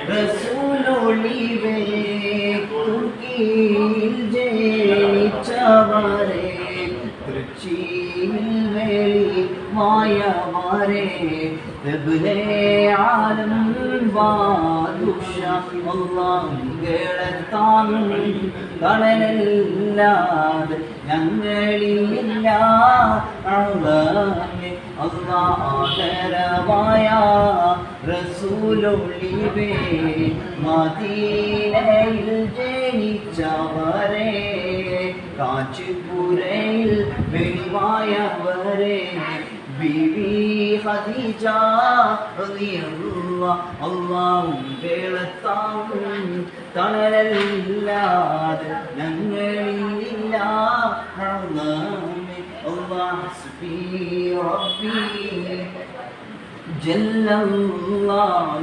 റസൂലൊളിവേ തുർക്കിയിൽ ജനിച്ചവരെ തൃച്ചിയിൽ വെളി മായവരെ റബ്ബേ ആലം ബാദുഷ അല്ലാഹുകളെത്താൻ തണലില്ലാതെ ഞങ്ങളില്ല അള്ളാഹേ അല്ലാഹുമായ റസൂലൊളിവേ മദീനയിൽ ജനിച്ചവരെ കാഞ്ചിപുരയിൽ വെളിവായവരെ ബീവി ഖദീജ റളിയല്ലാഹു അല്ലാഹു വേളത്താവും തണലില്ലാതെ ഞങ്ങളില്ല അല്ലാഹുവേ അല്ലാഹു ഹസ്ബി റബ്ബി ജല്ലല്ലാഹു